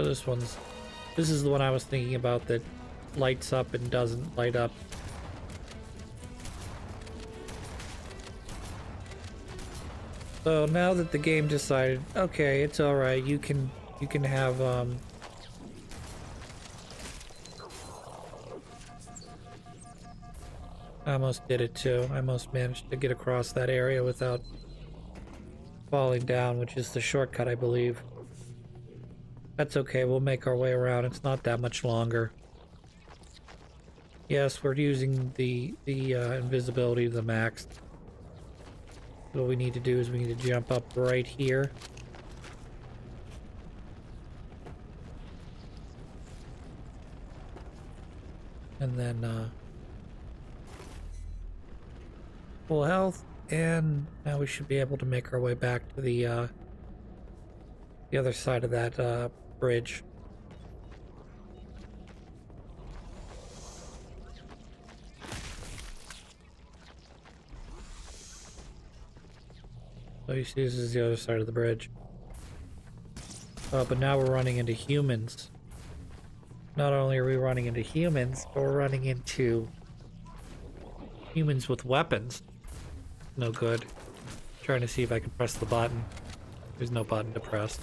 So this is the one I was thinking about that lights up and doesn't light up. So now that the game decided, okay, it's alright, you can have, I almost did it too. I almost managed to get across that area without falling down, which is the shortcut, I believe. That's okay, we'll make our way around. It's not that much longer. Yes, we're using the invisibility to the max. What we need to do is we need to jump up right here. And then, full health, and now we should be able to make our way back to the other side of that, bridge. So you see, this is the other side of the bridge. But now we're running into humans. Not only are we running into humans, but we're running into humans with weapons. No good. Trying to see if I can press the button. There's no button to press.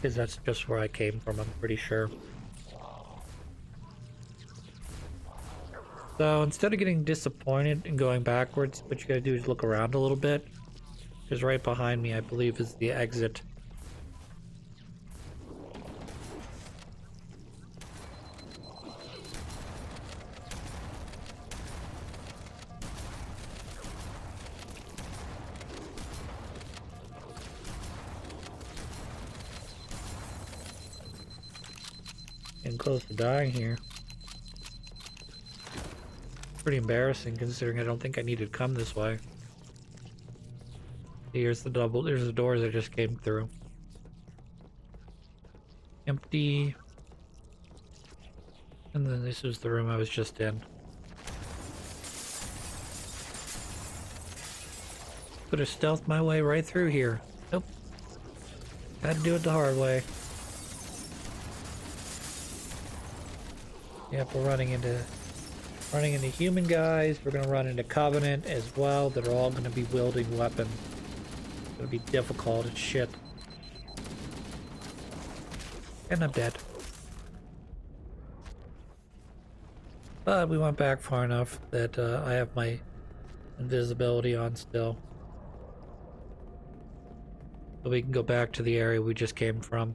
Because that's just where I came from, I'm pretty sure. So instead of getting disappointed and going backwards, what you gotta do is look around a little bit. Because right behind me, I believe, is the exit. Getting close to dying here. Pretty embarrassing considering I don't think I needed to come this way. Here's the there's the doors I just came through. Empty. And then this was the room I was just in. Could have stealthed my way right through here. Nope. Had to do it the hard way. Yep, we're running into human guys. We're gonna run into Covenant as well. That are all gonna be wielding weapons. It's gonna be difficult as shit. And I'm dead. But we went back far enough that I have my invisibility on still. So we can go back to the area we just came from.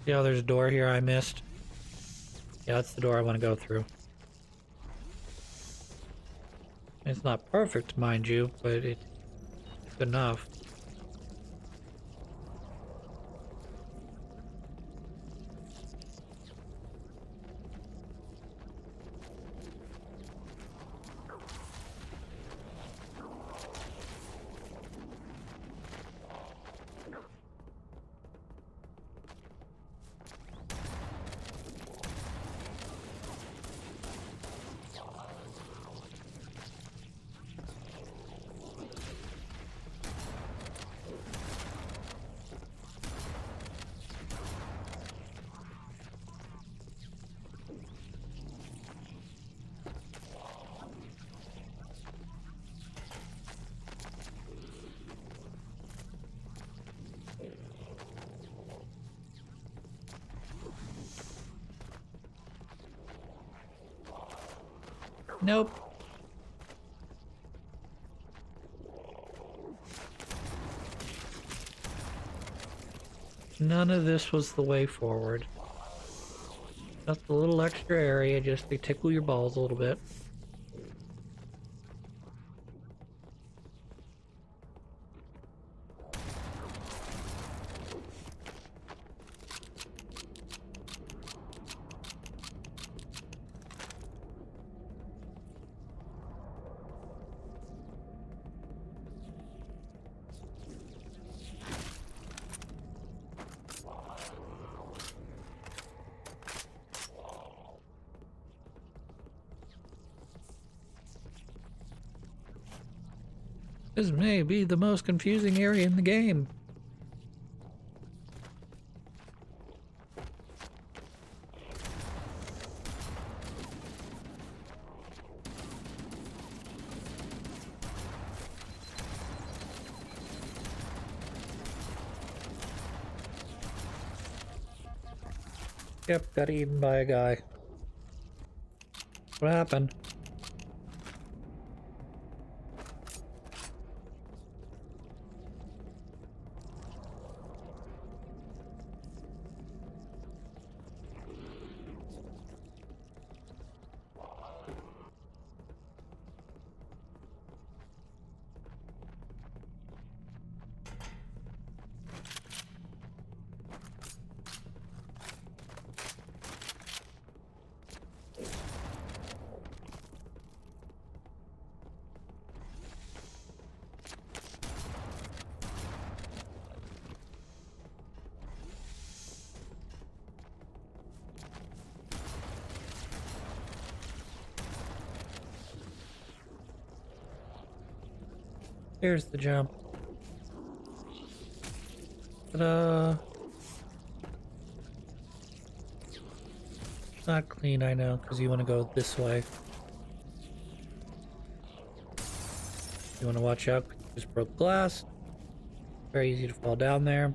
Yeah, there's a door here I missed. Yeah, that's the door I want to go through. It's not perfect, mind you, but it's good enough. Nope. None of this was the way forward. Just a little extra area just to tickle your balls a little bit. This may be the most confusing area in the game. Yep, got eaten by a guy. What happened? Here's the jump. Ta-da! Not clean, I know, because you want to go this way. You want to watch out, just broke glass. Very easy to fall down there.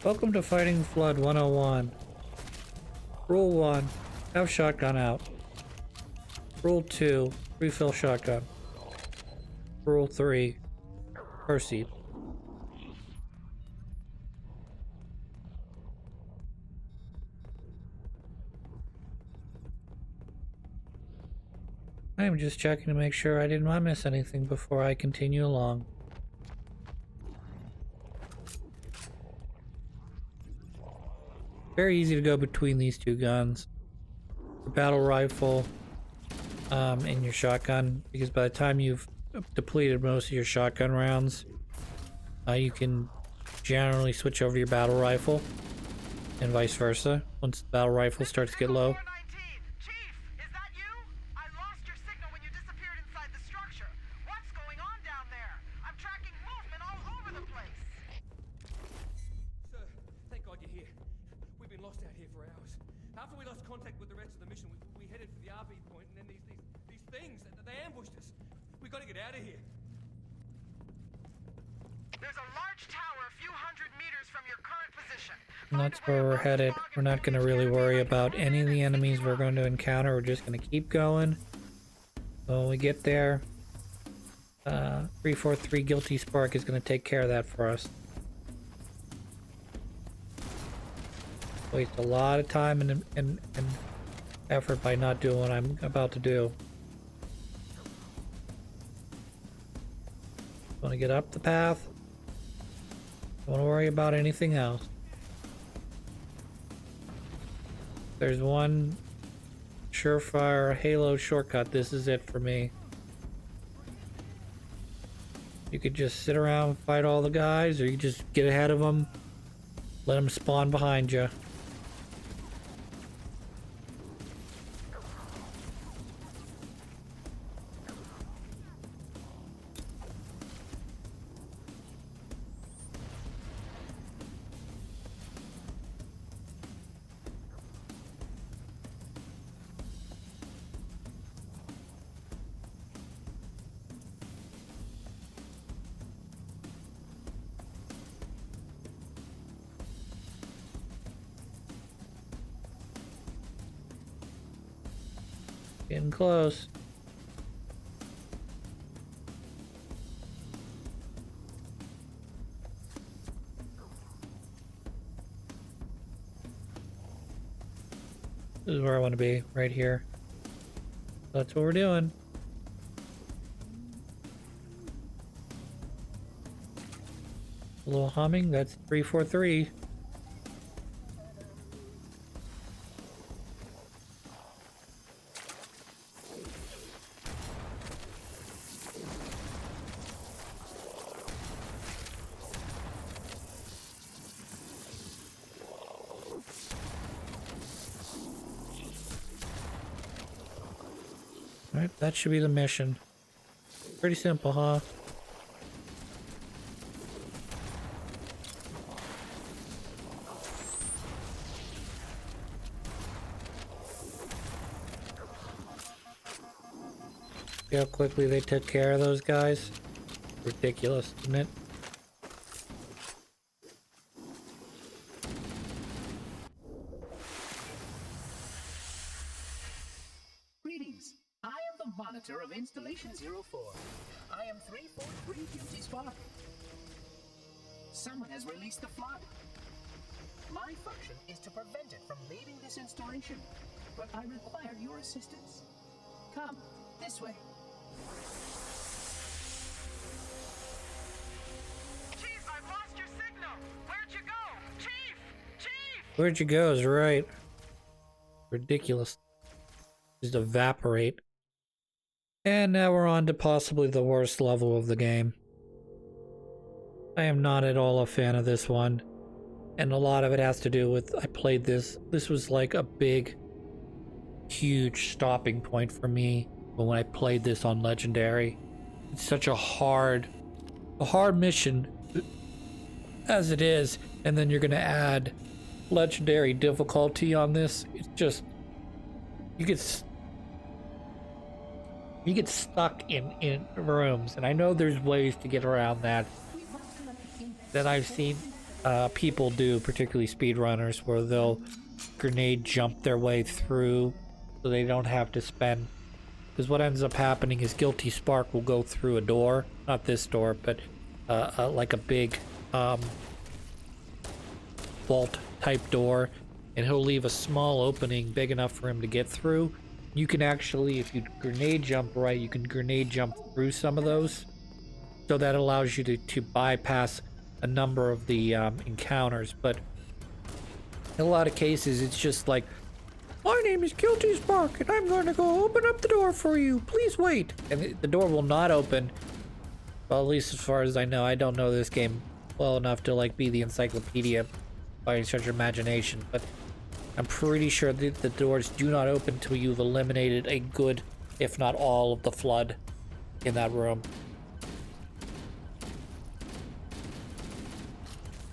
Welcome to Fighting Flood 101. Rule 1, have shotgun out. Rule 2, refill shotgun. Rule 3, proceed. I am just checking to make sure I did not miss anything before I continue along. Very easy to go between these two guns. Your battle rifle and your shotgun, because by the time you've depleted most of your shotgun rounds, you can generally switch over your battle rifle and vice versa once the battle rifle starts to get low. Chief, is that you? I lost your signal when you disappeared inside the structure. What's going on down there? I'm tracking movement all over the place. Sir, thank God you're here. We've been lost out here for hours. After we lost contact with the rest of the mission, we headed for the RV point, and then these things, they ambushed us. We gotta get out of here. There's a large tower a few hundred meters from your current position. And that's where we're headed. We're not going to really worry about any of the enemies we're going to encounter. We're just going to keep going. So when we get there, 343 Guilty Spark is going to take care of that for us. Waste a lot of time and effort by not doing what I'm about to do. Want to get up the path. Don't want to worry about anything else. There's one surefire Halo shortcut. This is it for me. You could just sit around and fight all the guys, or you just get ahead of them, let them spawn behind you. Getting close. This is where I want to be, right here. That's what we're doing. A little humming, that's 343. Alright, that should be the mission. Pretty simple, huh? See how quickly they took care of those guys? Ridiculous, isn't it? Greetings. I am the monitor of Installation 04. I am 343 Guilty Spark. Someone has released the flood. My function is to prevent it from leaving this installation, but I require your assistance. Come, this way. Chief, I've lost your signal. Where'd you go? Chief! Chief! Where'd you go is right. Ridiculous. Just evaporate. And now we're on to possibly the worst level of the game. I am not at all a fan of this one. And a lot of it has to do with, I played this. This was like a big, huge stopping point for me when I played this on Legendary. It's such a hard mission as it is. And then you're going to add Legendary difficulty on this. It's just, you get stuck in rooms. And I know there's ways to get around that I've seen people do, particularly speedrunners, where they'll grenade jump their way through so they don't have to spend, because what ends up happening is Guilty Spark will go through a door, not this door, but like a big vault type door, and he'll leave a small opening big enough for him to get through. You can actually, if you grenade jump right, you can grenade jump through some of those, so that allows you to bypass a number of the encounters. But in a lot of cases, it's just like, my name is Guilty Spark, and I'm going to go open up the door for you. Please wait. And the door will not open. Well, at least as far as I know. I don't know this game well enough to like be the encyclopedia by such imagination, but I'm pretty sure that the doors do not open until you've eliminated a good, if not all, of the flood in that room.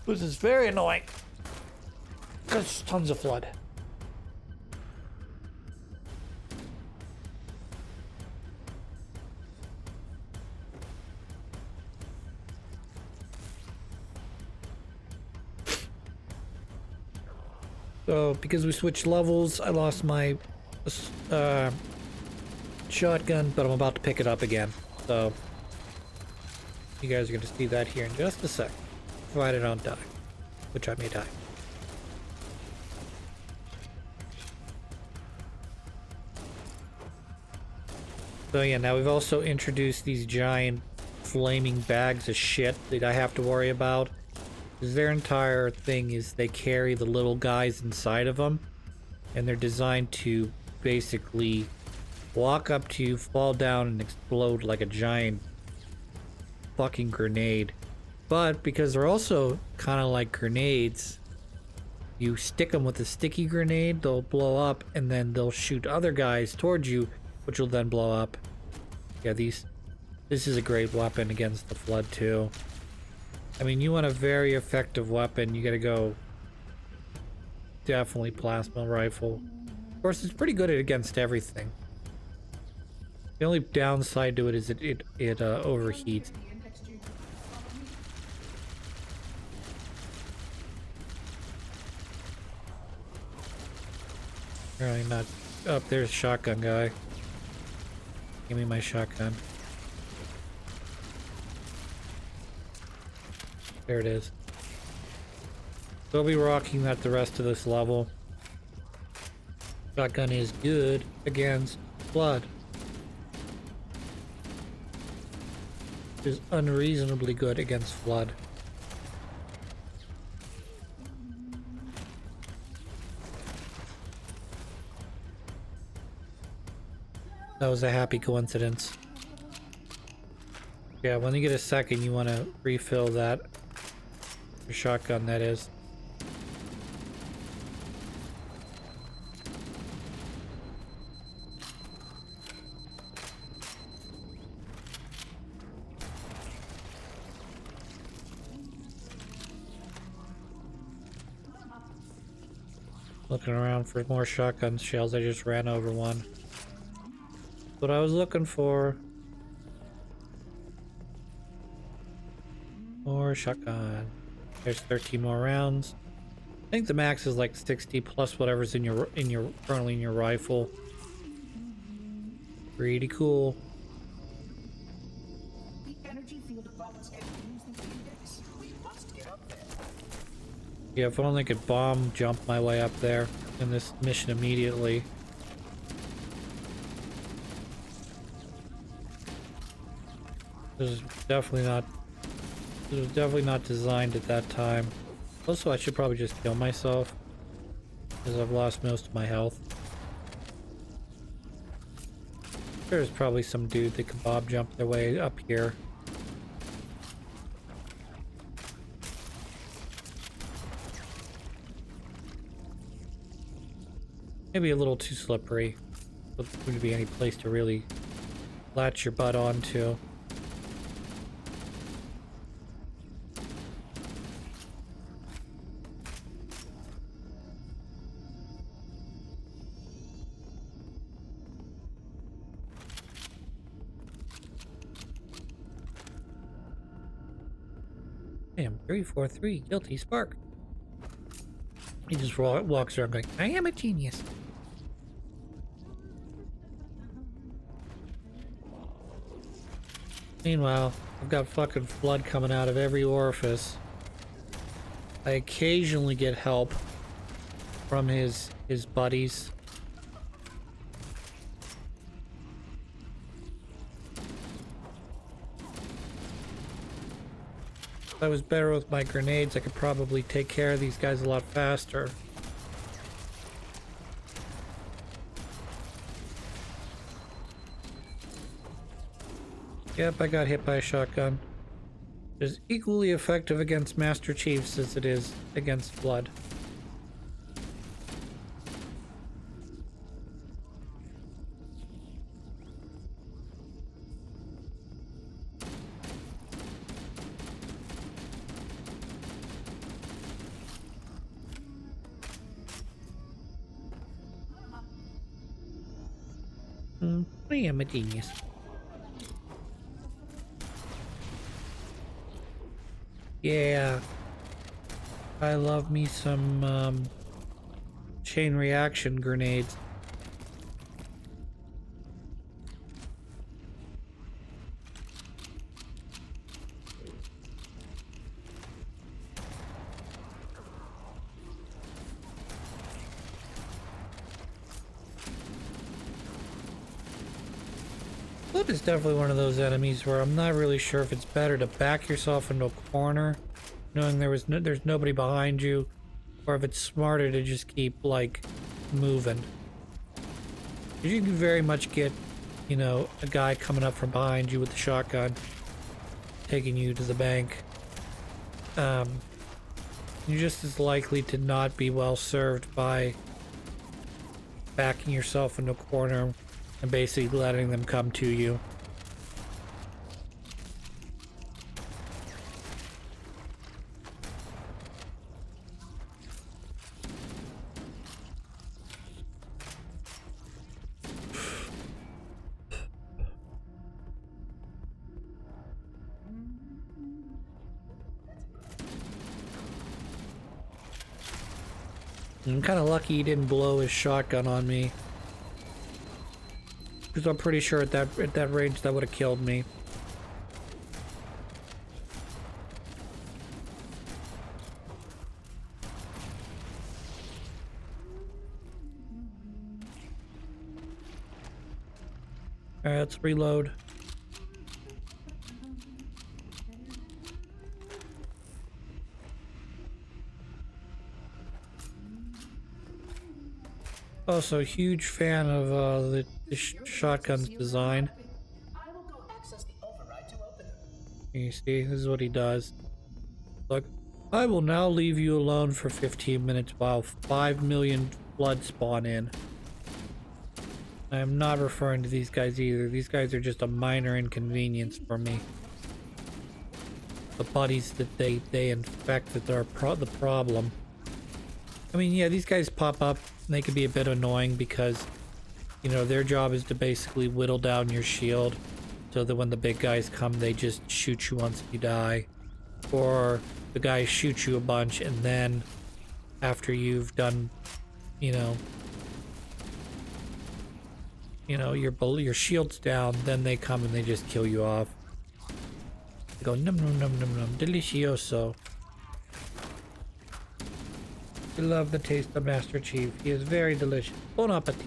Which is very annoying, because there's tons of flood. So, because we switched levels, I lost my shotgun, but I'm about to pick it up again. So, you guys are going to see that here in just a sec. Provided I don't die, which I may die. So yeah, now we've also introduced these giant flaming bags of shit that I have to worry about. Because their entire thing is they carry the little guys inside of them. And they're designed to basically walk up to you, fall down, and explode like a giant fucking grenade. But because they're also kind of like grenades, you stick them with a sticky grenade, they'll blow up, and then they'll shoot other guys towards you, which will then blow up. Yeah, this is a great weapon against the flood too. I mean, you want a very effective weapon, you gotta go definitely plasma rifle. Of course, it's pretty good against everything. The only downside to it is it overheats. Really not. Oh, there's a shotgun guy. Give me my shotgun. There it is. So I'll be rocking that the rest of this level. Shotgun is good against flood. Is unreasonably good against flood. That was a happy coincidence. Yeah, when you get a second, you want to refill that. Your shotgun, that is. Looking around for more shotgun shells. I just ran over one. What I was looking for. More shotgun. There's 13 more rounds. I think the max is like 60 plus whatever's in your currently in your rifle. Pretty cool. The energy field above us can use the index. We must get up there. Yeah, if only I could bomb jump my way up there in this mission immediately. This is definitely not. This was definitely not designed at that time. Also, I should probably just kill myself, because I've lost most of my health. There's probably some dude that can bob jump their way up here. Maybe a little too slippery. Doesn't seem to be any place to really latch your butt onto. Damn, 343, guilty spark. He just walks around going, I am a genius. Meanwhile, I've got fucking flood coming out of every orifice. I occasionally get help from his buddies. If I was better with my grenades, I could probably take care of these guys a lot faster. Yep, I got hit by a shotgun. It's equally effective against Master Chiefs as it is against Flood. I am a genius. Yeah. I love me some chain reaction grenades. Flip is definitely one of those enemies where I'm not really sure if it's better to back yourself into a corner, knowing there's nobody behind you, or if it's smarter to just keep, like, moving. You can very much get, you know, a guy coming up from behind you with a shotgun, taking you to the bank. You're just as likely to not be well served by backing yourself into a corner and basically letting them come to you. I'm kind of lucky he didn't blow his shotgun on me, because I'm pretty sure at that range that would have killed me. Alright, let's reload. Also, huge fan of the shotgun's design. I will go access the override to open them. You see, this is what he does. Look, I will now leave you alone for 15 minutes while 5 million flood spawn in. I am not referring to these guys either. These guys are just a minor inconvenience for me. The buddies that they infect that are the problem. I mean, yeah, these guys pop up and they can be a bit annoying because, you know, their job is to basically whittle down your shield so that when the big guys come, they just shoot you once you die. Or the guys shoot you a bunch and then after you've done, you know, your shield's down, then they come and they just kill you off. They go num num num num num, delicioso. I love the taste of Master Chief. He is very delicious. Bon appetit.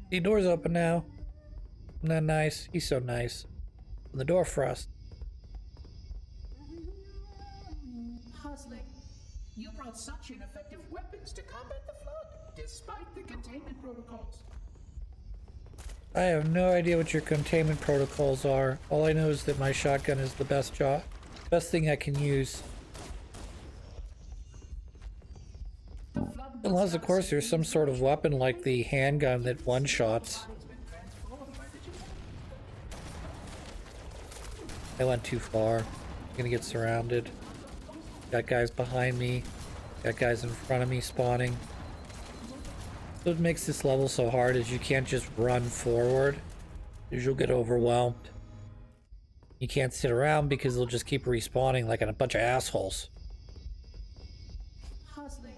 The door's open now. Isn't that nice? He's so nice. And the door frost. Puzzling. You brought such ineffective weapons to combat the flood, despite the containment protocols. I have no idea what your containment protocols are. All I know is that my shotgun is the best thing I can use. Unless, of course, there's some sort of weapon like the handgun that one-shots. I went too far. I'm gonna get surrounded. Got guys behind me. Got guys in front of me spawning. What makes this level so hard is you can't just run forward, because you'll get overwhelmed. You can't sit around because they'll just keep respawning like a bunch of assholes. Puzzling.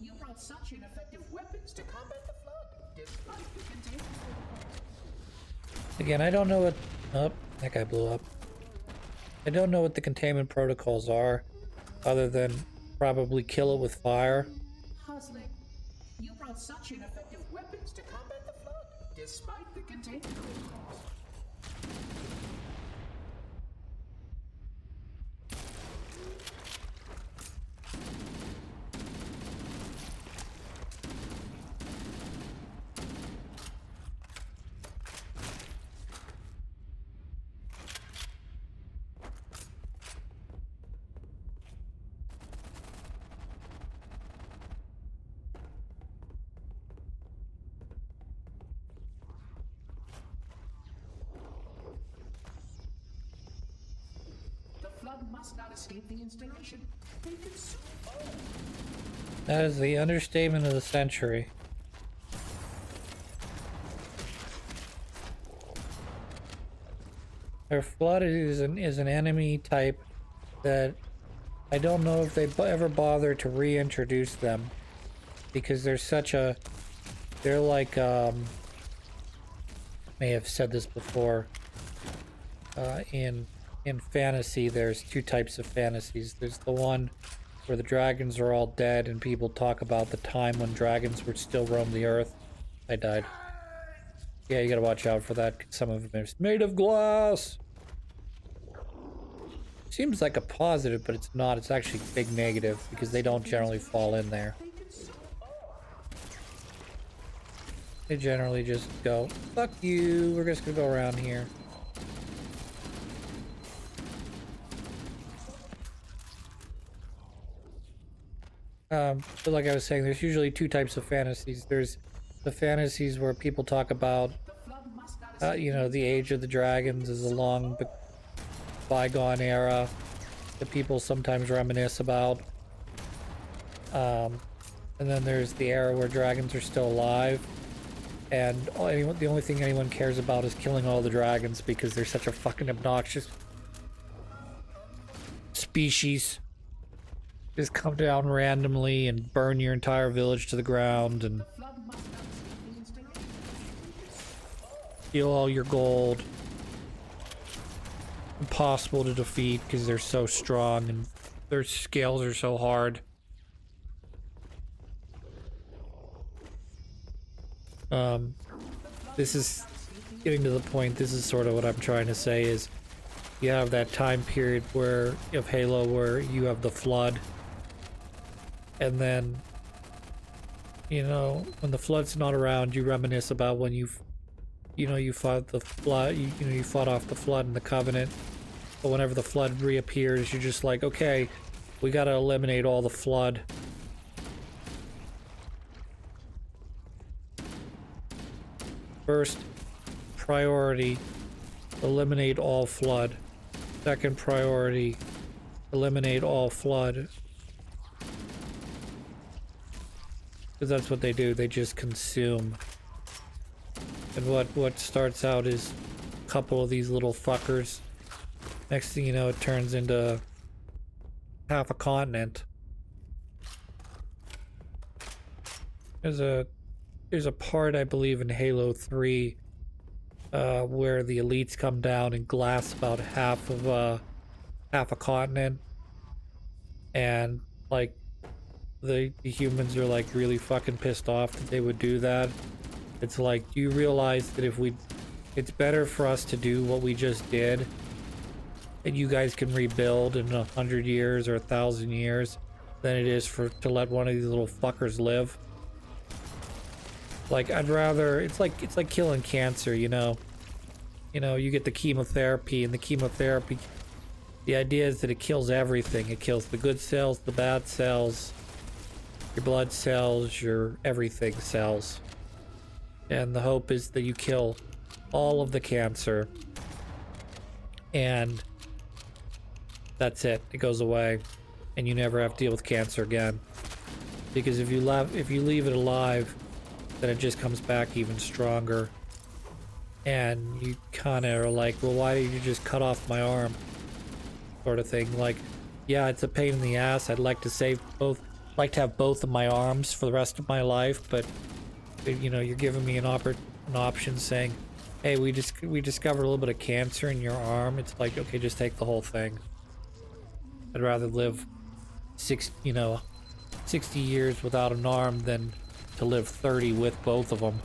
You brought such ineffective weapons to combat the flood, despite the containment protocols. Again, I don't know what... Oh, that guy blew up. I don't know what the containment protocols are, other than probably kill it with fire. Puzzling. You brought such ineffective weapons to combat the flood, despite the containment protocols. Must not escape the installation. They consume all. That is the understatement of the century. Their flood is an enemy type that I don't know if they ever bother to reintroduce them, because they're like may have said this before. In fantasy, there's two types of fantasies. There's the one where the dragons are all dead and people talk about the time when dragons would still roam the earth. I died. Yeah, you gotta watch out for that. Some of them are made of glass. Seems like a positive, but it's not. It's actually a big negative because they don't generally fall in there. They generally just go, fuck you, we're just gonna go around here. But like I was saying, there's usually two types of fantasies. There's the fantasies where people talk about, you know, the age of the dragons is a long bygone era that people sometimes reminisce about. And then there's the era where dragons are still alive. And the only thing anyone cares about is killing all the dragons because they're such a fucking obnoxious species. Just come down randomly and burn your entire village to the ground and... steal all your gold. Impossible to defeat because they're so strong and their scales are so hard. This is getting to the point. This is sort of what I'm trying to say is you have that time period where of Halo where you have the flood, and then you know when the flood's not around, you reminisce about when you fought the flood. You fought off the flood and the Covenant. But whenever the flood reappears, you're just like, okay, we gotta eliminate all the flood. First priority, eliminate all flood. Second priority, eliminate all flood. Because that's what they do, they just consume. And what starts out is a couple of these little fuckers. Next thing you know, it turns into half a continent. There's a part, I believe, in Halo 3 where the elites come down and glass about half a continent, and like the humans are like really fucking pissed off that they would do that. It's like, do you realize that it's better for us to do what we just did, and you guys can rebuild in 100 years or 1,000 years, than it is to let one of these little fuckers live? Like, I'd rather, it's like killing cancer, you know? You know, you get the chemotherapy, and the chemotherapy, the idea is that it kills everything. It kills the good cells, the bad cells, your blood cells, your everything cells. And the hope is that you kill all of the cancer, and that's it. It goes away, and you never have to deal with cancer again. Because if you leave it alive, then it just comes back even stronger. And you kind of are like, well, why did you just cut off my arm? Sort of thing. Like, yeah, it's a pain in the ass. I'd like to have both of my arms for the rest of my life, but you know, you're giving me an option saying, hey, we discovered a little bit of cancer in your arm. It's like, okay, just take the whole thing. I'd rather live 60 years without an arm than to live 30 with both of them.